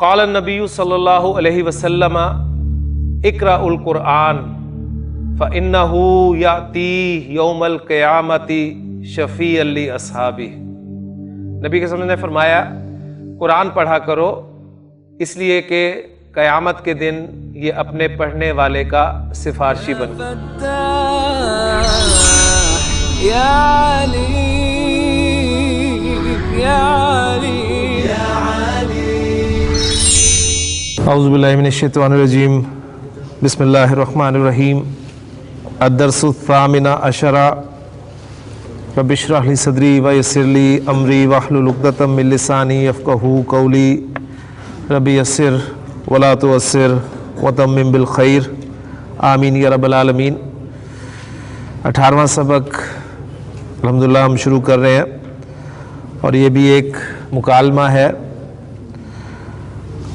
قال النبی صلی اللہ علیہ وسلم اقرأ القرآن فإنه یأتی یوم القیامت شفیعا لأصحابہ۔ نبی کے وسلم نے فرمایا قرآن پڑھا کرو، اس لیے کہ قیامت کے دن یہ اپنے پڑھنے والے کا سفارشی بن اعوذ باللہ من الشیطان الرجیم، بسم اللہ الرحمن الرحیم۔ الدرس الثامن عشر، رب اشرح لی صدری ویسر لی امری واحلل عقدۃ من لسانی یفقہوا قولی، رب یسر ولا تعسر وتمم بالخیر، آمین یا رب العالمین۔ 18واں سبق الحمدللہ ہم شروع کر رہے ہیں، اور یہ بھی ایک مکالمہ ہے،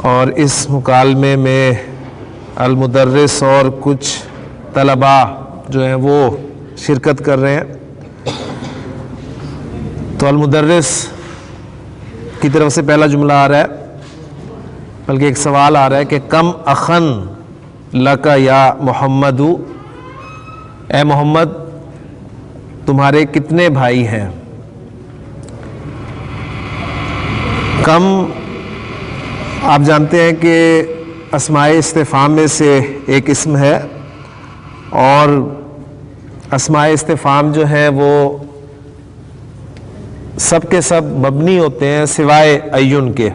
اور اس مکالمے میں المدرس اور کچھ طلباء جو ہیں وہ شرکت کر رہے ہیں۔ تو المدرس کی طرف سے پہلا جملہ آ رہا ہے، بلکہ ایک سوال آ رہا ہے کہ کم اخن لک یا محمد، اے محمد تمہارے کتنے بھائی ہیں؟ کم آپ جانتے ہیں کہ اسماء استفہام میں سے ایک اسم ہے، اور اسماء استفہام جو ہیں وہ سب کے سب مبنی ہوتے ہیں سوائے ایون کے،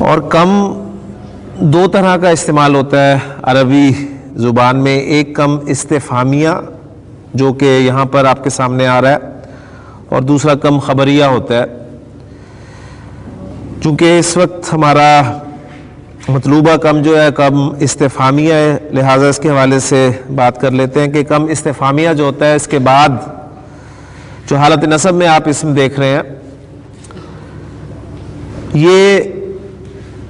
اور کم دو طرح کا استعمال ہوتا ہے عربی زبان میں، ایک کم استفہامیہ جو کہ یہاں پر آپ کے سامنے آ رہا ہے، اور دوسرا کم خبریہ ہوتا ہے۔ چونکہ اس وقت ہمارا مطلوبہ کم جو ہے کم استفہامیہ ہے، لہٰذا اس کے حوالے سے بات کر لیتے ہیں کہ کم استفہامیہ جو ہوتا ہے اس کے بعد جو حالت نصب میں آپ اسم دیکھ رہے ہیں، یہ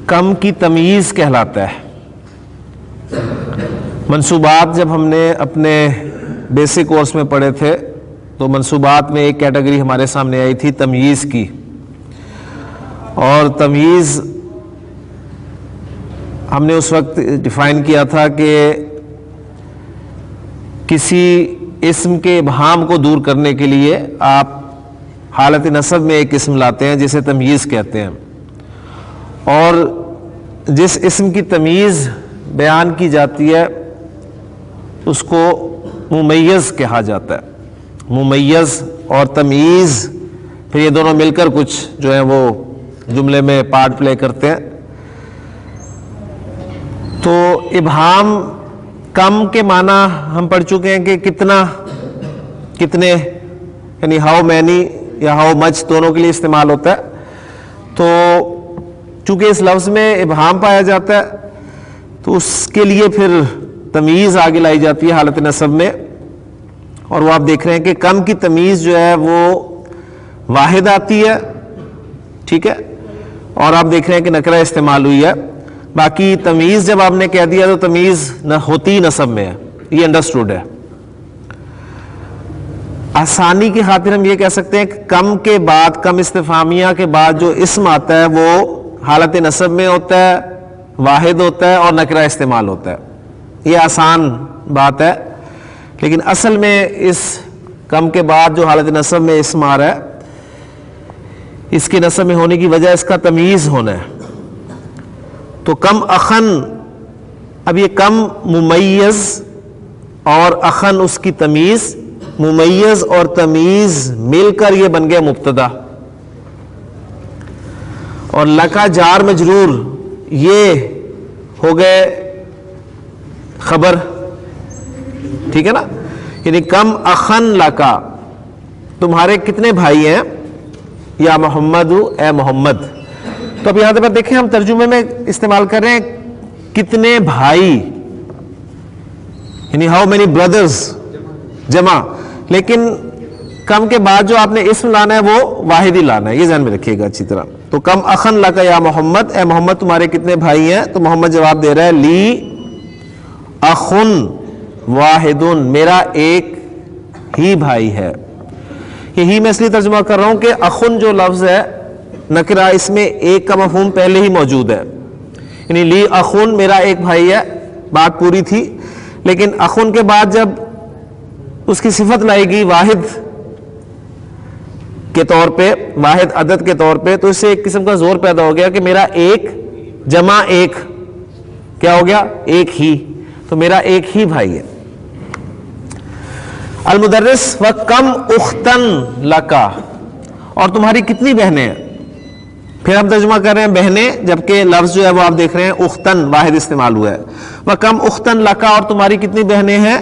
کم کی تمییز کہلاتا ہے۔ منصوبات جب ہم نے اپنے بیسک کورس میں پڑھے تھے تو منصوبات میں ایک کیٹیگری ہمارے سامنے آئی تھی تمییز کی، اور تمییز ہم نے اس وقت ڈیفائن کیا تھا کہ کسی اسم کے ابہام کو دور کرنے کے لیے آپ حالت نصب میں ایک اسم لاتے ہیں جسے تمییز کہتے ہیں، اور جس اسم کی تمییز بیان کی جاتی ہے اس کو ممیز کہا جاتا ہے۔ ممیز اور تمییز پھر یہ دونوں مل کر کچھ جو ہیں وہ جملے میں پارٹ پلے کرتے ہیں۔ تو ابہام کم کے معنی ہم پڑھ چکے ہیں کہ کتنا، کتنے، یعنی ہاؤ مینی یا ہاؤ مچ دونوں کے لیے استعمال ہوتا ہے۔ تو چونکہ اس لفظ میں ابہام پایا جاتا ہے تو اس کے لیے پھر تمییز آگے لائی جاتی ہے حالت نصب میں، اور وہ آپ دیکھ رہے ہیں کہ کم کی تمییز جو ہے وہ واحد آتی ہے، ٹھیک ہے، اور آپ دیکھ رہے ہیں کہ نکرہ استعمال ہوئی ہے۔ باقی تمییز جب آپ نے کہہ دیا تو تمییز نہ ہوتی نصب میں ہے، یہ انڈرسٹوڈ ہے۔ آسانی کی خاطر ہم یہ کہہ سکتے ہیں کہ کم کے بعد، کم استفہامیہ کے بعد جو اسم آتا ہے وہ حالت نصب میں ہوتا ہے، واحد ہوتا ہے اور نکرہ استعمال ہوتا ہے۔ یہ آسان بات ہے، لیکن اصل میں اس کم کے بعد جو حالت نصب میں اسم آ رہا ہے، اس کی نصب میں ہونے کی وجہ اس کا تمییز ہونا ہے۔ تو کم اخن، اب یہ کم ممیز اور اخن اس کی تمییز، ممیز اور تمییز مل کر یہ بن گیا مبتدا، اور لکا جار مجرور یہ ہو گئے خبر، ٹھیک ہے نا، یعنی کم اخن لکا، تمہارے کتنے بھائی ہیں؟ یا محمد، اے محمد۔ تو اب یہاں پر دیکھیں ہم ترجمے میں استعمال کر رہے ہیں کتنے بھائی، یعنی ہاؤ مینی بردرز، جمع، لیکن کم کے بعد جو آپ نے اسم لانا ہے وہ واحد ہی لانا ہے، یہ ذہن میں رکھیے گا اچھی طرح۔ تو کم اخن لکا یا محمد، اے محمد تمہارے کتنے بھائی ہیں؟ تو محمد جواب دے رہا ہے لی اخن واحد، میرا ایک ہی بھائی ہے۔ یہی میں اس لیے ترجمہ کر رہا ہوں کہ اخن جو لفظ ہے نکرہ اس میں ایک کا مفہوم پہلے ہی موجود ہے، یعنی لی اخون میرا ایک بھائی ہے، بات پوری تھی. لیکن اخون کے بعد جب اس کی صفت لائی گئی واحد کے طور پہ، واحد عدد کے طور پہ، تو اس سے ایک قسم کا زور پیدا ہو گیا کہ میرا ایک جمع ایک کیا ہو گیا؟ ایک ہی. تو میرا ایک ہی بھائی ہے. المدرس وَكَمْ أُخْتًا لَكَ، اور تمہاری کتنی بہنیں ہیں. پھر ہم ترجمہ کر رہے ہیں بہنیں، جبکہ لفظ جو ہے وہ آپ دیکھ رہے ہیں اختن واحد استعمال ہوا ہے. وَكَمْ أُخْتًا لَكَ، اور تمہاری کتنی بہنیں ہیں.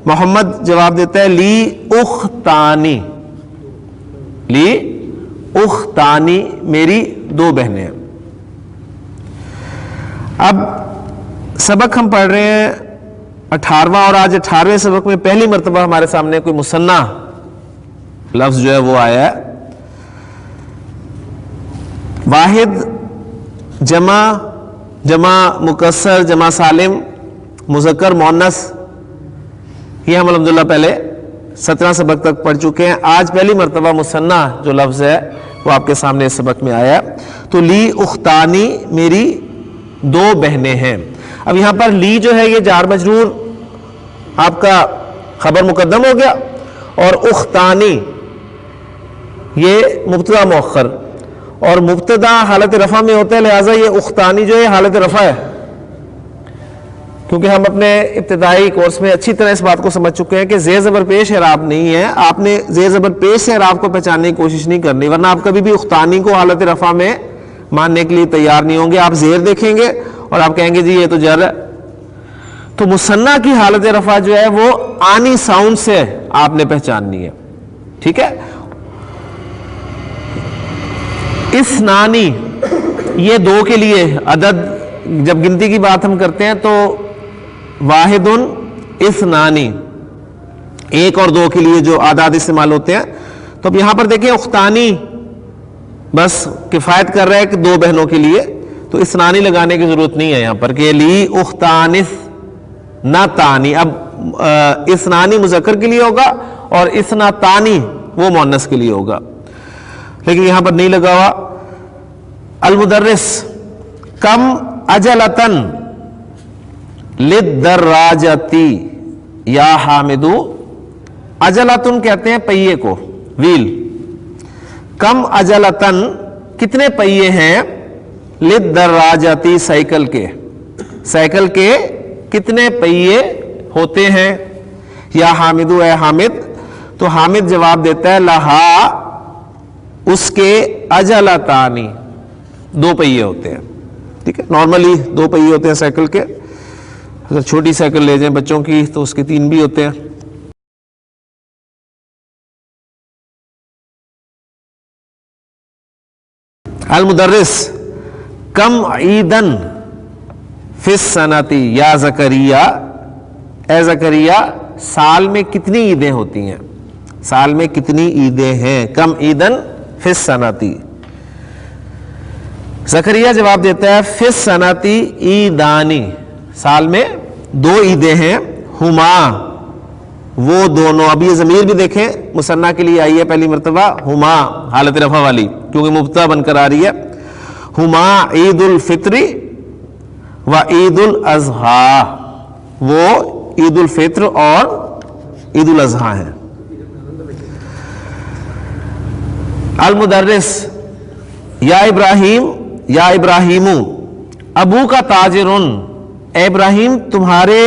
محمد جواب دیتا ہے لی اختانی، لی اختانی میری دو بہنیں ہیں. اب سبق ہم پڑھ رہے ہیں 18واں، اور آج 18ویں سبق میں پہلی مرتبہ ہمارے سامنے کوئی مثنیٰ لفظ جو ہے وہ آیا ہے. واحد جمع، جمع مکسر، جمع سالم، مذکر مؤنث، یہ ہم الحمدللہ پہلے 17 سبق تک پڑھ چکے ہیں. آج پہلی مرتبہ مثنیٰ جو لفظ ہے وہ آپ کے سامنے اس سبق میں آیا. تو لی اختانی میری دو بہنیں ہیں. اب یہاں پر لی جو ہے یہ جار مجرور آپ کا خبر مقدم ہو گیا، اور اختانی یہ مبتدا مؤخر، اور مبتدا حالت رفع میں ہوتا ہے، لہٰذا یہ اختانی جو ہے حالت رفع ہے. کیونکہ ہم اپنے ابتدائی کورس میں اچھی طرح اس بات کو سمجھ چکے ہیں کہ زیر زبر پیش اعراب نہیں ہے. آپ نے زیر زبر پیش سے اعراب کو پہچاننے کی کوشش نہیں کرنی، ورنہ آپ کبھی بھی اختانی کو حالت رفع میں ماننے کے لیے تیار نہیں ہوں گے. آپ زیر دیکھیں گے اور آپ کہیں گے جی یہ تو جر ہے. تو مثنیٰ کی حالت رفع جو ہے وہ آنی ساؤنڈ سے آپ نے پہچاننی ہے. ٹھیک ہے. اثنانی یہ دو کے لیے عدد، جب گنتی کی بات ہم کرتے ہیں تو واحد اثنانی ایک اور دو کے لیے جو اعداد استعمال ہوتے ہیں. تو اب یہاں پر دیکھیں اختانی بس کفایت کر رہا ہے کہ دو بہنوں کے لیے، تو اثنانی لگانے کی ضرورت نہیں ہے یہاں پر کہ لی اختانث نہ تانی. اب اثنانی مذکر کے لیے ہوگا اور اثنتانی وہ مؤنث کے لیے ہوگا، لیکن یہاں پر نہیں لگا ہوا. المدرس کم اجلتن للدراجتی یا حامدو. اجلتن کہتے ہیں پہیے کو، ویل. کم اجلتن کتنے پہیے ہیں، للدراجتی سائیکل کے، سائیکل کے کتنے پہیے ہوتے ہیں. یا حامدو اے حامد. تو حامد جواب دیتا ہے لہا اس کے اجلتانی دو پہیے ہوتے ہیں. ٹھیک ہے، نارملی دو پہیے ہوتے ہیں سائیکل کے. اگر چھوٹی سائیکل لے جائیں بچوں کی تو اس کے تین بھی ہوتے ہیں. المدرس کم عیدن فی السنتی یا زکریا. اے زکریا سال میں کتنی عیدیں ہوتی ہیں، سال میں کتنی عیدیں ہیں. کم عیدن فی السنتی. زکریا جواب دیتا ہے فی السنتی عیدانی، سال میں دو عیدیں ہیں. ہما وہ دونوں. اب یہ ضمیر بھی دیکھیں مثنیٰ کے لیے آئی ہے پہلی مرتبہ، ہما حالت رفع والی کیونکہ مبتدا بن کر آ رہی ہے. ہما عید الفطر و عید الاضحیٰ، وہ عید الفطر اور عید الاضحیٰ ہیں. المدرس یا ابراہیم، یا ابراہیمو ابو کا تاجرن. اے ابراہیم تمہارے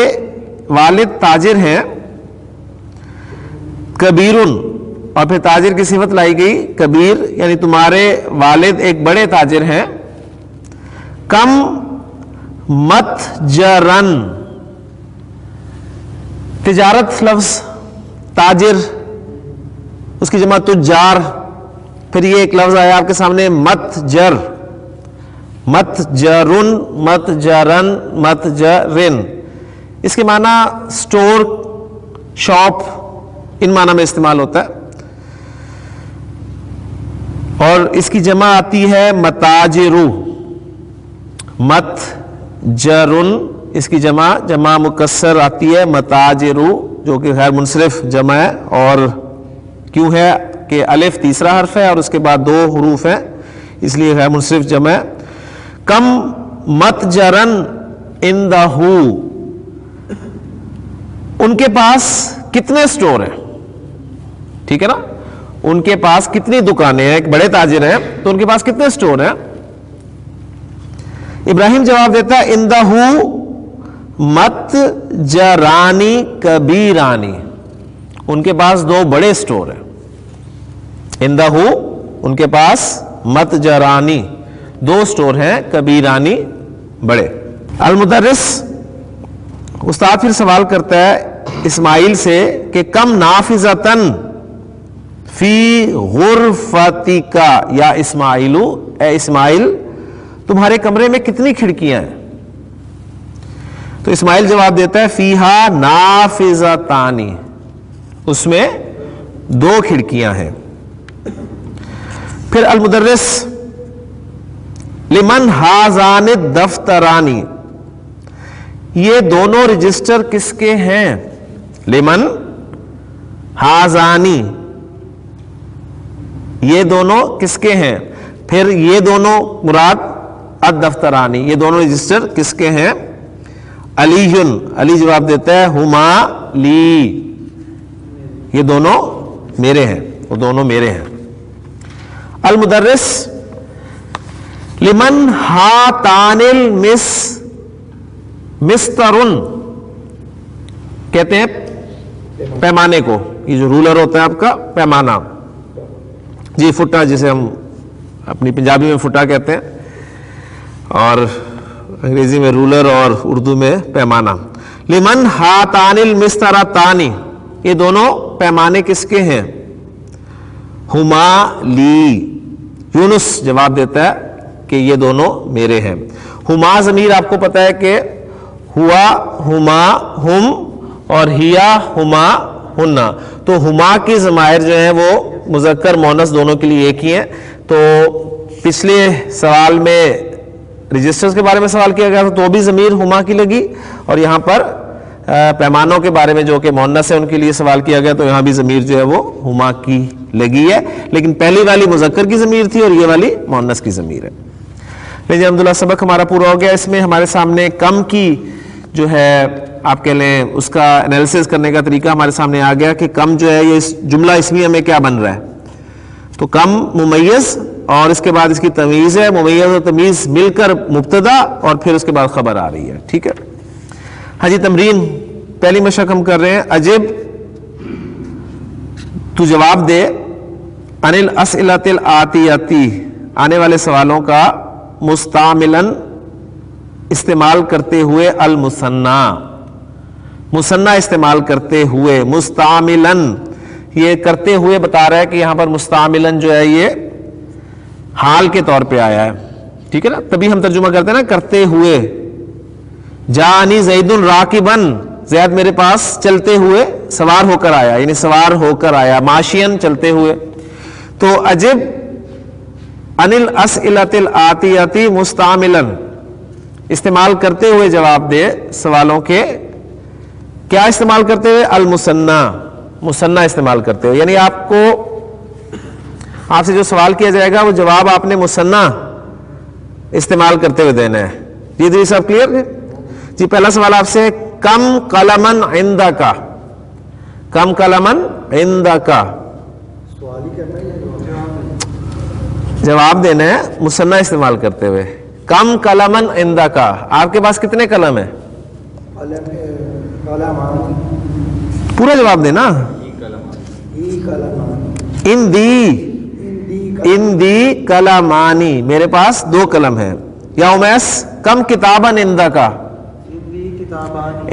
والد تاجر ہیں. کبیرن، اور پھر تاجر کی صفت لائی گئی کبیر، یعنی تمہارے والد ایک بڑے تاجر ہیں. کم متجرن، تجارت لفظ تاجر اس کی جمع تجار. پھر یہ ایک لفظ آیا آپ کے سامنے متجر، متجرن، متجرن، متجرن. اس کے معنی سٹور، شاپ، ان معنی میں استعمال ہوتا ہے. اور اس کی جمع آتی ہے متاجرو. متجرن اس کی جمع مکسر آتی ہے متاجرو، جو کہ غیر منصرف جمع ہے. اور کیوں ہے کہ الف تیسرا حرف ہے اور اس کے بعد دو حروف ہیں، اس لیے ہے منصرف جمع ہے. کم متجرن عندہو، ان کے پاس کتنے سٹور ہیں. ٹھیک ہے نا، ان کے پاس کتنی دکانیں ہیں، ایک بڑے تاجر ہیں تو ان کے پاس کتنے سٹور ہیں. ابراہیم جواب دیتا ہے عندہو متجرانی کبیرانی، ان کے پاس دو بڑے سٹور ہیں. عندہو ان کے پاس متجرانی دو سٹور ہیں، کبیرانی بڑے. المدرس استاد پھر سوال کرتا ہے اسماعیل سے کہ کم نافذتن فی غرفتک یا اسماعیلو، اے اسماعیل تمہارے کمرے میں کتنی کھڑکیاں ہیں. تو اسماعیل جواب دیتا ہے فیہا نافذتانی، اس میں دو کھڑکیاں ہیں. پھر المدرس لمن ہازان الدفترانی، یہ دونوں رجسٹر کس کے ہیں. لمن ہازانی، یہ دونوں کس کے ہیں. پھر یہ دونوں مراد الدفترانی، یہ دونوں رجسٹر کس کے ہیں. علی، علی جواب دیتا ہے ہما لی، یہ دونوں میرے ہیں، وہ دونوں میرے ہیں. المدرس لمن ہاتان مسترن، کہتے ہیں پیمانے کو، یہ جو رولر ہوتا ہے آپ کا پیمانہ، جی فٹا جسے ہم اپنی پنجابی میں فٹا کہتے ہیں اور انگریزی میں رولر اور اردو میں پیمانہ. لمن ہاتان المسترتانی، یہ دونوں پیمانے کس کے ہیں. ہما لی، یونس جواب دیتا ہے کہ یہ دونوں میرے ہیں. ہما ضمیر آپ کو پتا ہے کہ ہوا ہما ہم اور ہیا ہما ہننا، تو ہما کی ضمائر جو ہیں وہ مذکر مؤنث دونوں کے لیے ایک ہی ہیں. تو پچھلے سوال میں رجسٹرز کے بارے میں سوال کیا گیا تھا تو بھی ضمیر ہما کی لگی، اور یہاں پر پیمانوں کے بارے میں جو کہ مؤنث ہے ان کے لیے سوال کیا گیا تو یہاں بھی ضمیر جو ہے وہ ہما کی لگی ہے، لیکن پہلی والی مذکر کی ضمیر تھی اور یہ والی مؤنث کی ضمیر ہے. لیکن الحمدللہ سبق ہمارا پورا ہو گیا. اس میں ہمارے سامنے کم کی جو ہے آپ کہہ لیں اس کا انالیسس کرنے کا طریقہ ہمارے سامنے آ گیا کہ کم جو ہے یہ جملہ اسمیہ میں کیا بن رہا ہے. تو کم ممیز اور اس کے بعد اس کی تمیز ہے، ممیز اور تمیز مل کر مبتدا اور پھر اس کے بعد خبر آ رہی ہے. ٹھیک ہے. ہاں جی، تمرین پہلی مشق ہم کر رہے ہیں. عجب، تو جواب دے عن الاسئلۃ الآتیۃ، آنے والے سوالوں کا مستعملاً استعمال کرتے ہوئے، المثنی مثنی استعمال کرتے ہوئے، مستعملاً یہ کرتے ہوئے بتا رہا ہے کہ یہاں پر مستعملاً جو ہے یہ حال کے طور پہ آیا ہے. ٹھیک ہے نا، تبھی ہم ترجمہ کرتے ہیں نا کرتے ہوئے. جانی زید راکبن، زید میرے پاس چلتے ہوئے سوار ہو کر آیا، یعنی سوار ہو کر آیا. ماشین چلتے ہوئے. تو عجب عن الاسئلۃ الآتیۃ مستعملاً استعمال کرتے ہوئے جواب دے سوالوں کے، کیا استعمال کرتے ہوئے؟ المثنی، مثنی استعمال کرتے ہوئے. یعنی آپ سے جو سوال کیا جائے گا وہ جواب آپ نے مثنی استعمال کرتے ہوئے دینا ہے. جی دری صاحب کلیئر ہے جی. پہلا سوال آپ سے، کم قلمن عندک، کم قلمن عندک، جواب دینا ہے مثنی استعمال کرتے ہوئے. کم قلمن عندک، آپ کے پاس کتنے قلم ہیں؟ پورا جواب دینا. اندی قلمانی، میرے پاس دو قلم ہیں. یا امیس کم کتابن عندک،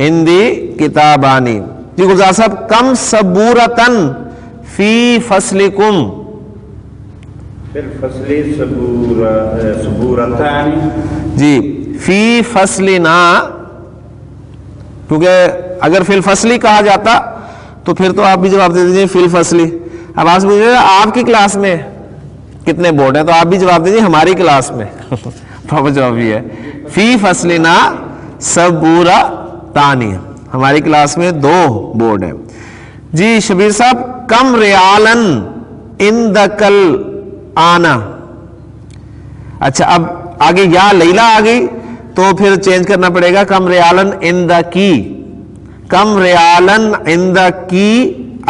اندی کتابانی. جی گلزار صاحب، کم سبورتن فی فصلکم، جی فی فصلنا، کیونکہ اگر فی الفصلی کہا جاتا تو پھر تو آپ بھی جواب دے دیجیے فی الفصلی. اب آپ پوچھیں آپ کی کلاس میں کتنے بورڈ ہیں تو آپ بھی جواب دیجیے ہماری کلاس میں. پراپر جواب یہ ہے فی فصلنا سبورتانی، ہماری کلاس میں دو بورڈ ہیں. جی شبیر صاحب، کم ریالن عندکل آنا، اچھا اب آگے یا لیلا آ گئی تو پھر چینج کرنا پڑے گا, کم ریالن عند کی, کم ریالن عند کی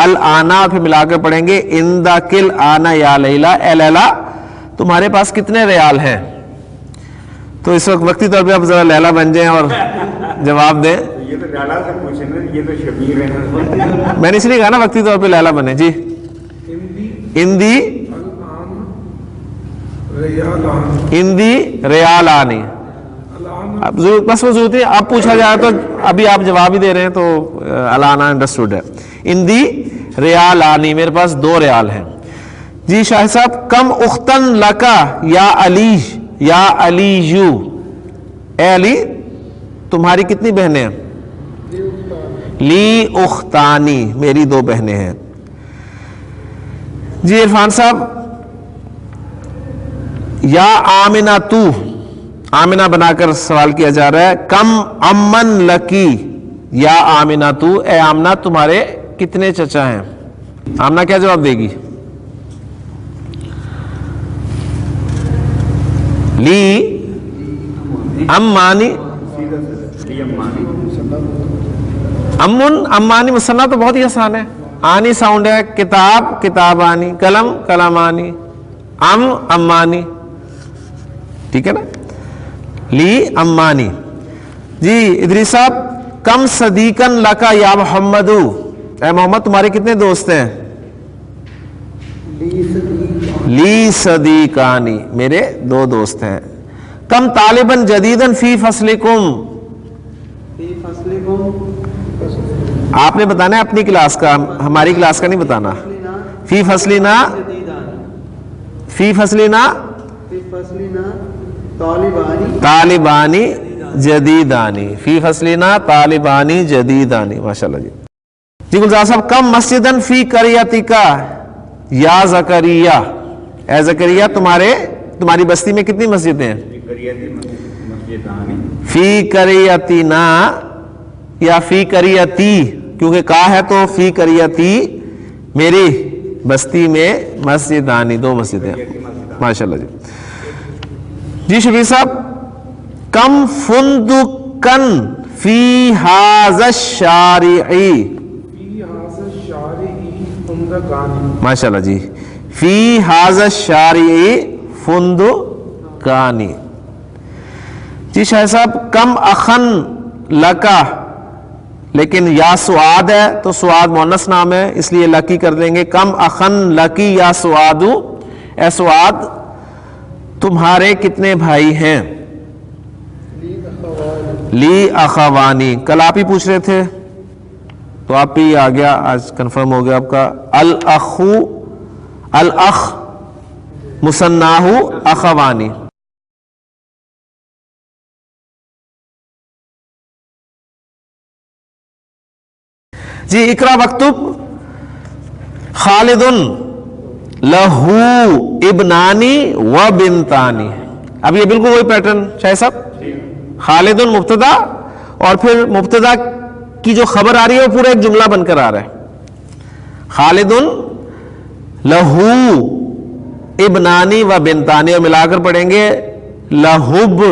الانا, پھر ملا کر پڑھیں گے عند کل آنا یا لیلا, اے لیلا تمہارے پاس کتنے ریال ہیں. تو اس وقت وقتی طور پہ آپ ذرا لیلا بن جائیں اور جواب دیں. یہ تو لیلا سے پوچھیں, یہ تو شبیر ہے. میں نے اس لیے کہا نا وقتی طور پہ لیلا بنے. جی اندی اندی ریال آنی, اب بس وہ ضرورت ہے اب پوچھا جائے تو ابھی آپ جواب ہی دے رہے ہیں تو الانا انڈرسٹوڈ ہے. اندی ریال آنی, میرے پاس 2 ریال ہیں. جی شاہ صاحب کم اختن لکا یا علی یا علیو, اے علی تمہاری کتنی بہنیں ہیں؟ لی اختانی, میری 2 بہنیں ہیں. جی عرفان صاحب یا آمنہ تو, آمنہ بنا کر سوال کیا جا رہا ہے, کم امن لکی یا آمنہ تو, اے آمنہ تمہارے کتنے چچا ہیں؟ آمنہ کیا جواب دے گی؟ لی امانی, امن امانی مثنیٰ تو بہت ہی آسان ہے, آنی ساؤنڈ ہے, کتاب کتابانی, قلم قلمانی, امانی, ٹھیک ہے نا, لی امانی. جی ادریس صاحب کم صدیقن لکا یا محمد, اے محمد تمہارے کتنے دوست ہیں؟ لی صدیقانی, میرے 2 دوست ہیں. کم طالباً جدیداً فی فصلکم, آپ نے بتانا ہے اپنی کلاس کا, ہماری کلاس کا نہیں بتانا. فی فصلنا, فی فصلنا طالبانی جدیدانی, فی فصلنا طالبانی جدیدانی, ماشاءاللہ. جی جی گلزار صاحب کم مسجدن فی قریتکا یا زکریہ, اے زکریہ تمہاری بستی میں کتنی مسجدیں ہیں؟ فی قریتنا یا فی قریتی, کیونکہ کہا ہے تو فی قریتی, میری بستی میں مسجدانی, 2 مسجدیں, ماشاءاللہ. جی جی شبیر صاحب کم فندقن فی ھذا الشارع, ماشاءاللہ. جی فی ھذا الشارع فندقانی. جی شاہ صاحب کم اخن لکا, لیکن یا سعاد ہے تو سعاد مؤنث نام ہے اس لیے لکی کر دیں گے. کم اخن لکی یا سعادو, اے سعاد تمہارے کتنے بھائی ہیں؟ لی اخوانی, کل آپ ہی پوچھ رہے تھے تو آپ ہی آ گیا, آج کنفرم ہو گیا آپ کا. الاخو الاخ مثناہ اخوانی. جی اقرا وکتب خالد لہو ابنانی و بنتانی, اب یہ بالکل وہی پیٹرن شاہ صاحب, خالد مبتدا اور پھر مبتدا کی جو خبر آ رہی ہے وہ پورا ایک جملہ بن کر آ رہا ہے. خالد لہو ابنانی و بنتانی, اور ملا کر پڑھیں گے لہب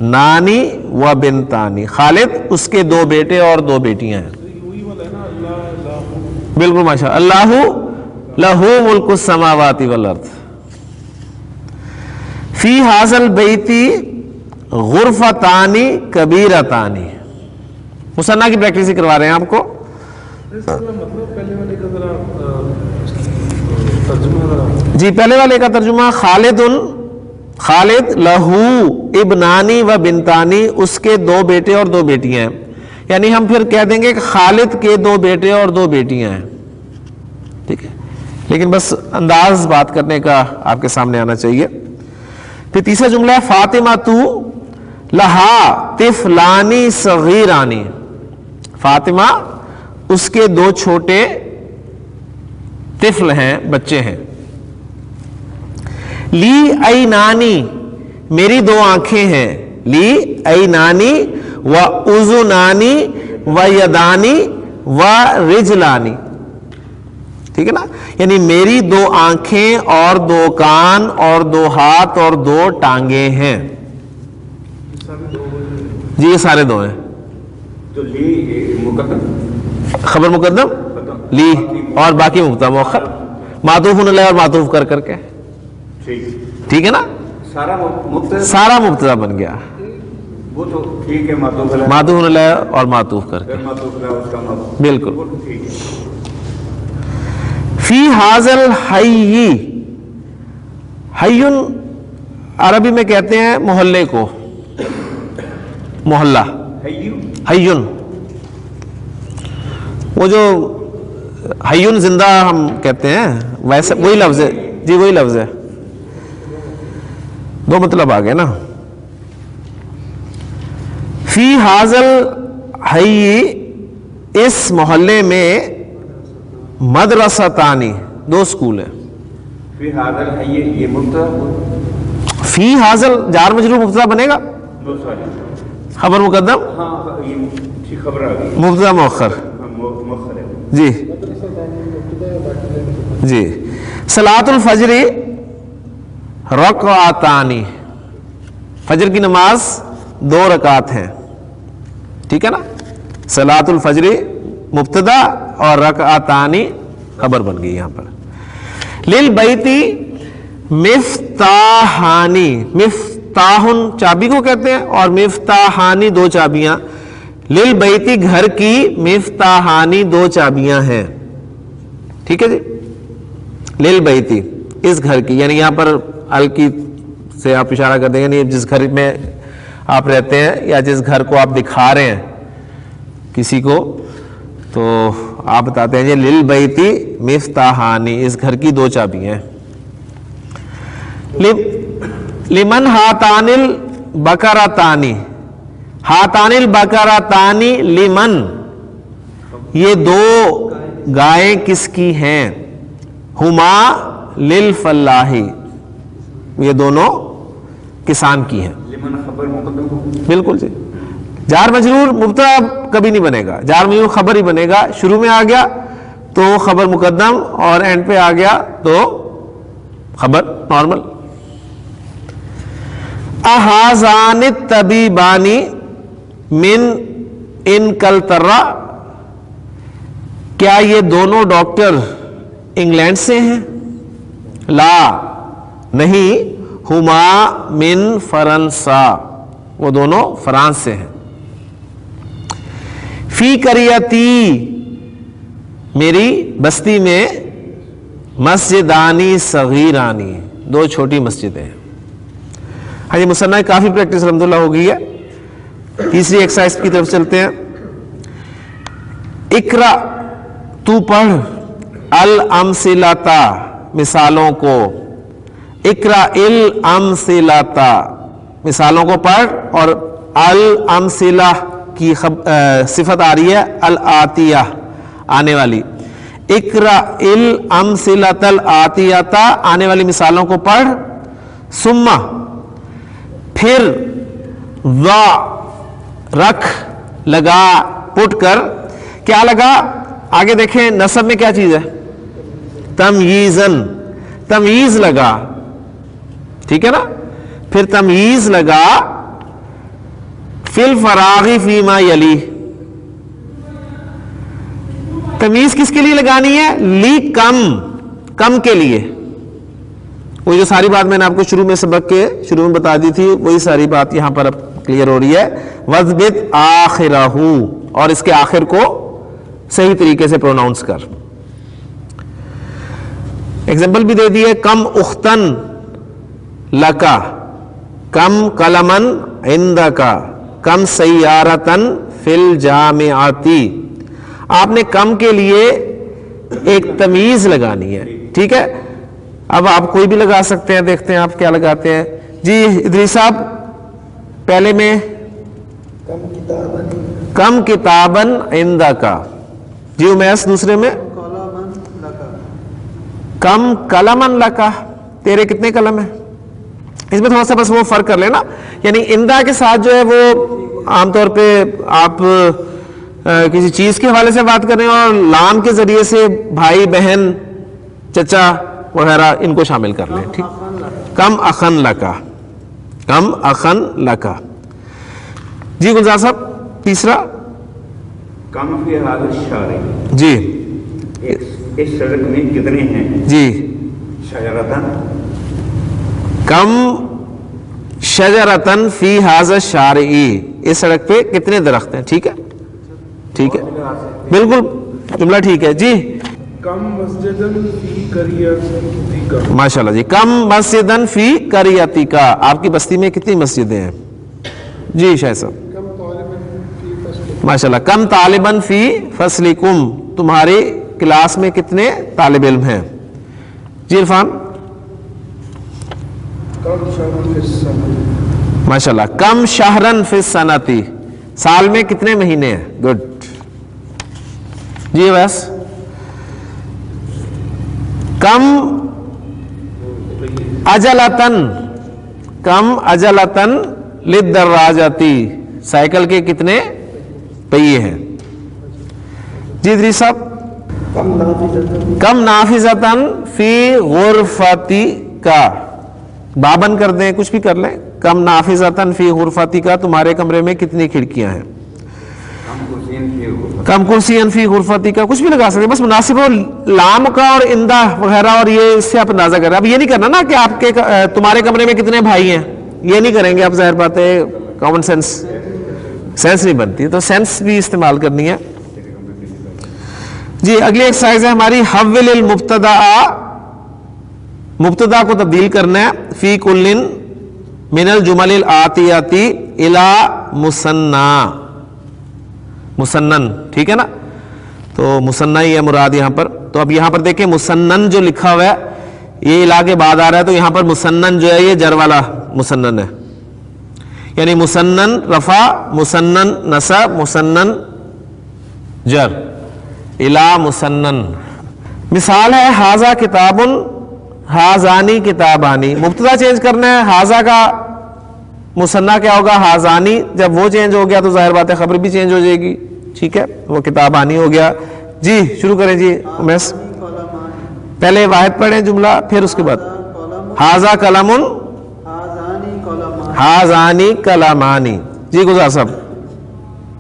نانی و بنتانی, خالد اس کے 2 بیٹے اور 2 بیٹیاں ہیں. بالکل ماشاء اللہ, لہو ملک السماوات والارض. فی ھذا البیت غرفتانی کبیرتانی, مثنیٰ کی پریکٹس ہی کروا رہے ہیں آپ کو. جی پہلے والے کا ترجمہ خالد لہو ابنانی و بنتانی, اس کے 2 بیٹے اور 2 بیٹیاں ہیں, یعنی ہم پھر کہہ دیں گے کہ خالد کے 2 بیٹے اور 2 بیٹیاں ہیں, ٹھیک ہے, لیکن بس انداز بات کرنے کا آپ کے سامنے آنا چاہیے. پھر تیسرا جملہ ہے فاطمہ تو لہا طفلانی صغیرانی, فاطمہ اس کے 2 چھوٹے طفل ہیں, بچے ہیں. لی عینانی, میری 2 آنکھیں ہیں. لی عینانی و اذنانی و یدانی و رجلانی. ٹھیک ہے نا, یعنی میری 2 آنکھیں اور 2 کان اور 2 ہاتھ اور 2 ٹانگیں ہیں. جی یہ سارے 2 ہیں. تو لی مقدم, خبر مقدم لی اور باقی مبتدا مؤخر, معطوف علیہ اور معطوف کر کے, ٹھیک ہے نا, سارا مبتدا, سارا مبتدا بن گیا. وہ تو ٹھیک ہے, معطوف علیہ, معطوف علیہ اور معطوف کر کے, معطوف علیہ اس کا معطوف, بالکل. ٹھیک ہے. فی حاضل حی, حیٌ عربی میں کہتے ہیں محلے کو, محلہ, حیٌ, وہ جو حیٌ زندہ ہم کہتے ہیں ویسے وہی لفظ ہے. جی وہی لفظ ہے, 2 مطلب آ گئے نا. فی حاضل حی, اس محلے میں مدرستانی, 2 اسکول ہیں. فی حاضل ہے یہ مبتدا, فی حاضل جار مجرور مبتدا بنے گا, خبر مقدم, ہاں یہ خبر آ گئی, مبتدا مؤخر, مؤخر ہے. جی جی. صلاۃ الفجر رکعتانی, فجر کی نماز 2 رکعت ہیں, ٹھیک ہے نا. صلاۃ الفجر مبتدا اور رکعتانی خبر بن گئی یہاں پر. للبیتی مفتاحانی, مفتاحن چابی کو کہتے ہیں اور مفتاحانی 2 چابیاں. للبیتی گھر کی, مفتاحانی 2 چابیاں ہیں, ٹھیک ہے جی. للبیتی اس گھر کی, یعنی یہاں پر ال کی سے آپ اشارہ کر دیں گے, یعنی جس گھر میں آپ رہتے ہیں یا جس گھر کو آپ دکھا رہے ہیں کسی کو, تو آپ بتاتے ہیں یہ للبیتی مفتاحانی, اس گھر کی 2 چابیاں ہیں. لمن ہاتان البقرتانی, ہاتان البقرتانی لمن, یہ 2 گائیں کس کی ہیں. ہما للفلاحی, یہ دونوں کسان کی ہیں. لمن خبر مقدم, بالکل جی. جار مجرور مبتدا کبھی نہیں بنے گا, جار مجرور خبر ہی بنے گا. شروع میں آ گیا تو خبر مقدم اور اینڈ پہ آ گیا تو خبر نارمل. احازان الطبیبانی من انکلترا, کیا یہ دونوں ڈاکٹر انگلینڈ سے ہیں. لا نہیں, ہما من فرنسا, وہ دونوں فرانس سے ہیں. فی قریتی, میری بستی میں مسجدانی صغیرانی, 2 چھوٹی مسجدیں ہیں. ہاں جی مصنف کافی پریکٹس الحمدللہ ہو گئی ہے. تیسری ایکسرسائز کی طرف چلتے ہیں. اقرا, تو پڑھ, الامثلتا, مثالوں کو. اقرا الامثلتا, مثالوں کو پڑھ, اور الامثلہ کی صفت آ رہی ہے الآتیہ, آنے والی. اقرا الامثلۃ الآتیۃ, آنے والی مثالوں کو پڑھ. ثم, پھر, ضع, رکھ, لگا, پٹ کر. کیا لگا آگے دیکھیں, نصب میں کیا چیز ہے, تمییزن, تمییز لگا, ٹھیک ہے نا. پھر تمییز لگا فی الفراغ فیما یلی, تمیز کس کے لیے لگانی ہے, لی کم, کم کے لیے. وہ جو ساری بات میں نے آپ کو شروع میں سبق کے شروع میں بتا دی تھی, وہی ساری بات یہاں پر اب کلیئر ہو رہی ہے. وَاضْبِطْ آخِرَهُ, اور اس کے آخر کو صحیح طریقے سے پروناؤنس کر. ایگزامپل بھی دے دیے, کم اختن لکا, کم قلمن عندکا, کم سیارتن فی الجامعاتی. آپ نے کم کے لیے ایک تمیز لگانی ہے, ٹھیک ہے. اب آپ کوئی بھی لگا سکتے ہیں, دیکھتے ہیں آپ کیا لگاتے ہیں. جی ادریس صاحب, پہلے میں کم کتابن عندکا. جی امیس دوسرے میں کم قلمن لکا, تیرے کتنے قلم ہیں. اس میں تھوڑا سا بس وہ فرق کر لینا, یعنی اندا کے ساتھ جو ہے وہ عام طور پہ آپ کسی چیز کے حوالے سے بات کر رہے ہیں, اور لام کے ذریعے سے بھائی بہن چچا وغیرہ ان کو شامل کر لیں. ٹھیک, کم اخن لکا, کم اخن لکا. جی گلزار صاحب تیسرا. کم فی حال الشارع, جی اس سڑک میں کتنے ہیں جی. شجرتن, کم شجرتن فی ھذا الشارع, اس سڑک پہ کتنے درخت ہیں. ٹھیک ہے, ٹھیک ہے, بالکل جملہ ٹھیک ہے. جی کم مسجدن فی قریۃک, ماشاء اللہ جی. کم مسجدن فی قریتک, آپ کی بستی میں کتنی مسجدیں ہیں. جی شاہ صاحب. کم طالبن فی فصل, ماشاء اللہ. کم طالباً فی فصلکم, تمہاری کلاس میں کتنے طالب علم ہیں. جی عرفان. کم شہر فی السنہ, ماشاء اللہ. کم شہرن فی السنتی, سال میں کتنے مہینے ہیں. گڈ. جی بس. کم اجلتن, کم اجلتن للدراجتی, سائیکل کے کتنے پہیے ہیں. جی ادریس صاحب. کم نافذتن, کم نافذتن فی غرفتی کا, بابن کر دیں کچھ بھی کر لیں. کم نافذتن فی غرفتی کا, تمہارے کمرے میں کتنی کھڑکیاں ہیں. کم کرسین فی غرفت, کم کرسین فی غرفتی کا, کچھ بھی لگا سکتے, بس مناسب ہو. لام کا اور اندہ وغیرہ, اور یہ اس سے آپ اندازہ کریں. اب یہ نہیں کرنا نا کہ آپ کے تمہارے کمرے میں کتنے بھائی ہیں, یہ نہیں کریں گے آپ. ظاہر بات ہے کامن سینس نہیں بنتی, تو سینس بھی استعمال کرنی ہے. جی اگلی ایکسرسائز ہے ہماری. حول المبتدا, مبتدا کو تبدیل کرنا ہے. فی کلن من الجمل الآتیاتی الی مثنی, مسنن. ٹھیک ہے نا, تو مسنہ ہی ہے مراد یہاں پر. تو اب یہاں پر دیکھیں مسنن جو لکھا ہوا ہے یہ الا کے بعد آ رہا ہے, تو یہاں پر مسنن جو ہے یہ جر والا مسنن ہے, یعنی مسنن رفع, مسنن نصب, مسنن جر, الا مسنن. مثال ہے ھذا کتاب, ھذانی کتابانی. مبتدا چینج کرنا ہے, ھذا کا مثنیٰ کیا ہوگا ھذانی. جب وہ چینج ہو گیا تو ظاہر بات ہے خبر بھی چینج ہو جائے گی. ٹھیک ہے, وہ کتابانی ہو گیا. جی شروع کریں جی امیس. پہلے واحد پڑھیں جملہ, پھر اس کے بعد ھذا قلم, ھذانی قلمانی. جی گزار صاحب.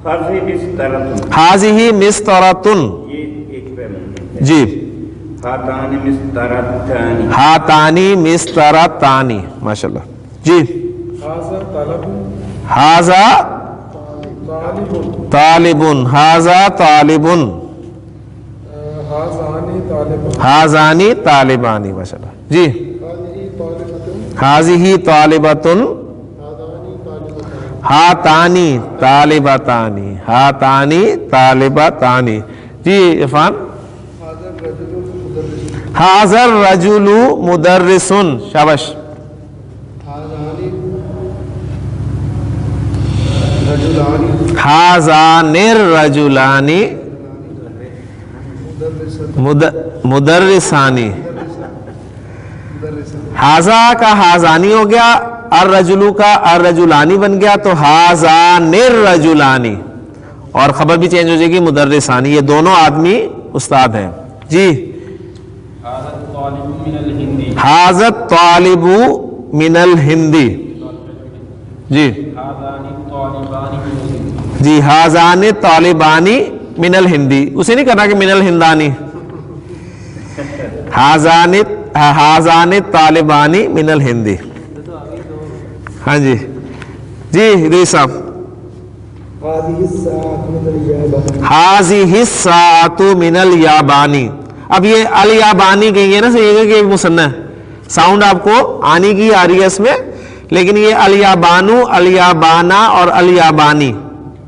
فرضی مسترتن, ھذہ مسطرۃ, یہ ایک پہلو ہے. جی. ہاتان مسترتان, ہاتانی مسطرتانی, ماشاء اللہ. جی ھذا طلب, ھذا طالب, طالب, ھذا طالب, ھذانی طالب, ھذانی طالبانی, ماشاء اللہ. جی ھذہ طالبۃ, ھذہ طالبۃ, ھذانی طالبتان, ہاتانی طالبتانی, ہاتانی طالبتانی. جی عرفان. ھذا الرجل مدرس, ھذا الرجل مدرس, شاباش. ھذانی رجلانی, ھذان الرجلان مدرسانی. ھذا کا ھذانی ہو گیا, الرجلو کا الرجلانی بن گیا, تو ھذان الرجلانی, اور خبر بھی چینج ہو جائے گی مدرسانی. یہ دونوں آدمی استاد ہیں. جی ھذا الطالب من الہندی. جی جی ھذان الطالبانی من الہندی, اسے نہیں کرنا کہ من الہندانی. ھذان الطالبانی من الہندی. ہاں جی. جی ادریس صاحب. ھذہ الساعۃ من الیابان, ھذہ الساعۃ من الیابانی. اب یہ الیابانی کہیں گے نا, صحیح ہے کہ مثنیٰ ہے, ساؤنڈ آپ کو آنی کی آ رہی ہے اس میں, لیکن یہ الیابانو, الیابانا اور الیابانی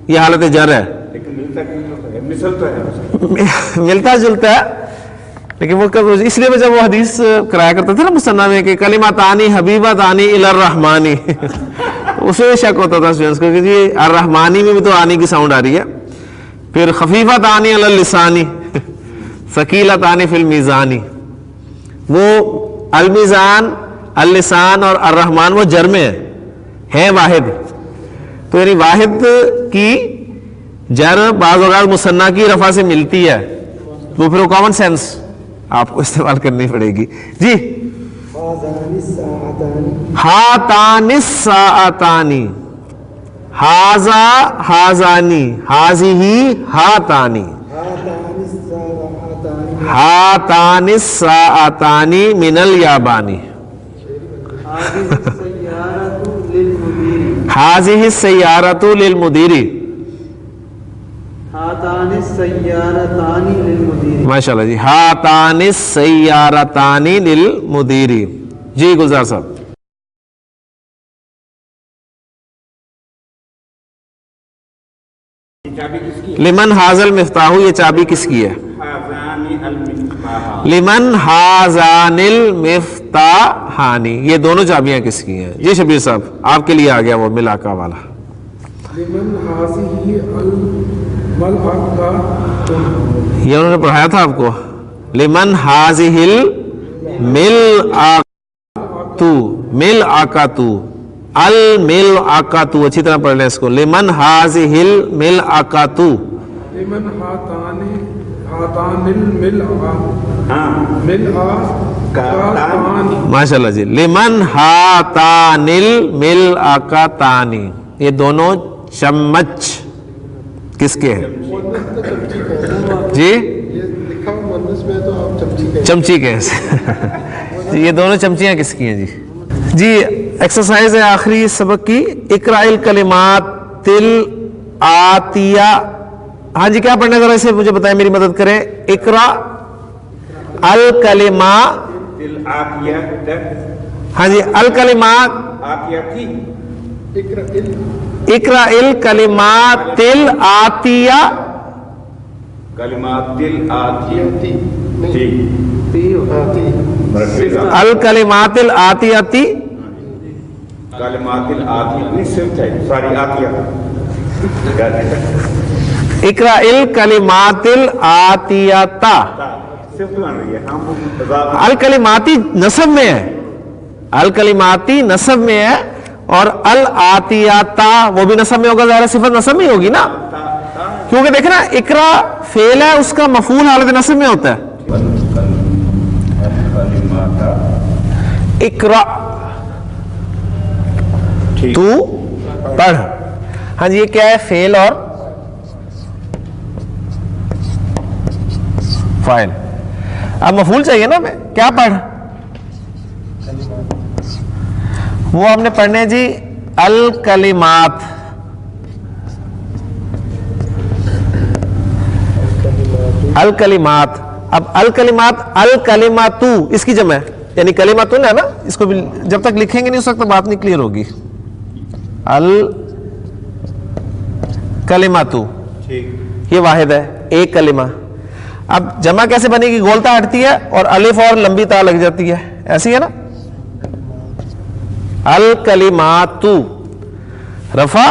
یہ حالت جر ہے. لیکن ملتا کہیں تو ہے, مثل تو ہے اس کا. ملتا جلتا ہے, لیکن وہ اس لیے جب وہ حدیث کرایا کرتا تھا نا مثنیٰ میں کہ کلماتانی حبیبتانی الی الرحمانی, اس میں شک ہوتا تھا اسٹوڈنٹس کو کہ جی الرحمانی میں بھی تو آنی کی ساؤنڈ آ رہی ہے. پھر خفیفتانی علی اللسانی, ثقیلتانی فی المیزانی. وہ المیزان, اللسان اور الرحمن وہ جر میں ہے واحد, تو یعنی واحد کی جر بعض اوقات مثنیٰ کی رفع سے ملتی ہے, تو پھر وہ کامن سینس آپ کو استعمال کرنی پڑے گی جی. هذان الساعتان ہاتان الساعتانی، ہاذا ہاذانی، ہاذہ ہاتانی، هاتان الساعتان ہاتان الساعتانی من الیابانی. هذه السيارة ہاذہ للمدير. السیارۃ للمدیر. هاتان السيارتان للمدير. ماشاء اللہ جی. ہاتان السیارتان للمدیر. جی گلزار صاحب. یہ چابی کس کی؟ لمن ھذا المفتاح، یہ چابی کس کی ہے؟ حاضان المفتاح. لمن ھذان المفتاحانی، یہ دونوں چابیاں کس کی ہیں؟ جی شبیر صاحب آپ کے لیے آ گیا وہ ملاقہ والا. لمن هذه الملعقة یہ انہوں نے پڑھایا تھا آپ کو. لمن ھذہ الملعقۃ، ملعقۃ، الملعقۃ، اچھی طرح پڑھ لیں اس کو. لمن ھذہ الملعقۃ. لمن هاتان الملعقة ہاں ملعقتان ماشاء اللہ جی. لمن ہاتان الملعقتان، یہ دونوں چمچ کس کے ہیں جی؟ یہ لکھا ہوا مؤنث میں تو آپ چمچی کہیں. چمچی کے ہیں. جی یہ دونوں چمچیاں کس کی ہیں جی؟ جی ایکسرسائز ہے آخری سبق کی. اقرأ الکلمات الآتیہ. ہاں جی کیا پڑھنا ذرا اسے مجھے بتائیں، میری مدد کریں. اقرأ الکلمات، العافیت. ہاں جی الکلمات. عافیت تھی. اقرأ الکلمات الآتیہ. کلمات دل آتی نہیں ٹھیک. الکلمات الآتیہ. کلمات الآتی نہیں صرف ہے ساری آتیہ. اقرأ الکلمات الآتیہ. صرف بن رہی ہے. ہم اضافہ الکلماتی نصب میں ہے، الکلماتی نصب میں ہے، اور الآتیاتا وہ بھی نصب میں ہوگا، ظاہر صفت نصب میں ہی ہوگی نا، کیونکہ دیکھنا اقرا فعل ہے، اس کا مفعول حالت نصب میں ہوتا ہے. اقرا تو پڑھ. ہاں جی یہ کیا ہے؟ فعل اور فاعل. اب مفعول چاہیے نا ہمیں. کیا پڑھ؟ وہ ہم نے پڑھنے جی الکلمات. الکلمات. اب الکلمات، الکلماتو اس کی جمع ہے، یعنی کلماتن ہے نا، اس کو بھی جب تک لکھیں گے نہیں اس وقت بات نہیں کلیئر ہوگی. الکلماتو یہ واحد ہے، ایک کلمہ. اب جمع کیسے بنے گی؟ گولتا ہٹتی ہے اور الف اور لمبی تا لگ جاتی ہے، ایسی ہے نا. الکلماتو. رفع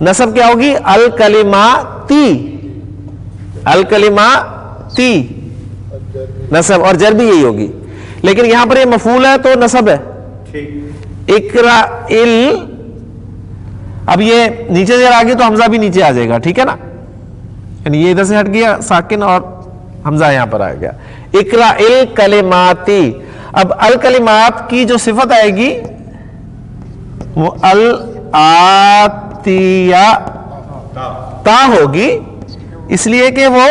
نصب کیا ہوگی؟ الکلماتی. الکلماتی نصب، اور جر بھی یہی ہوگی، لیکن یہاں پر یہ مفعول ہے تو نصب ہے. اقرا ال. اب یہ نیچے سے آ گئی تو حمزہ بھی نیچے آ جائے گا، ٹھیک ہے نا، یعنی یہ ادھر سے ہٹ گیا ساکن اور حمزہ یہاں پر آ گیا. اقرا الکلماتی. اب الکلمات کی جو صفت آئے گی وہ الآتیہ تا ہوگی، اس لیے کہ وہ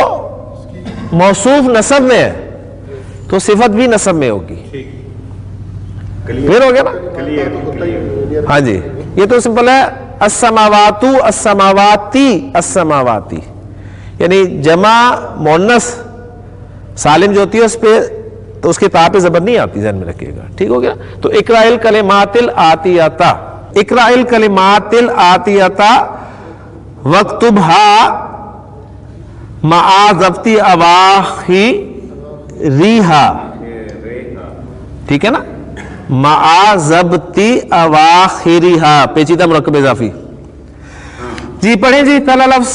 موصوف نصب میں ہے تو صفت بھی نصب میں ہوگی. کلیئر ہو گیا نا؟ ہاں جی یہ تو سمپل ہے. السماواتو، السماواتی، السماواتی، یعنی جمع مؤنث سالم جو ہوتی ہے اس پہ تو اس کی تا پہ زبر نہیں آتی، ذہن میں رکھیے گا، ٹھیک ہو گیا. تو اقرأ الکلمات الآتیہ. اقرأ الکلمات الآتیہ واکتبھا مع ضبط اواخرہا. ٹھیک ہے نا، مع ضبط اواخرہا، پیچیدہ مرکب اضافی. جی پڑھیں جی پہلا لفظ.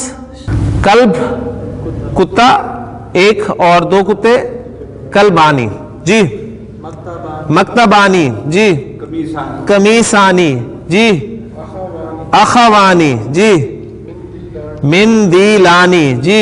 کلب کتا، ایک اور دو کتے. کلبانی جی. مکتبانی جی. کمیسانی جی. اخوانی جی. مندیلانی جی.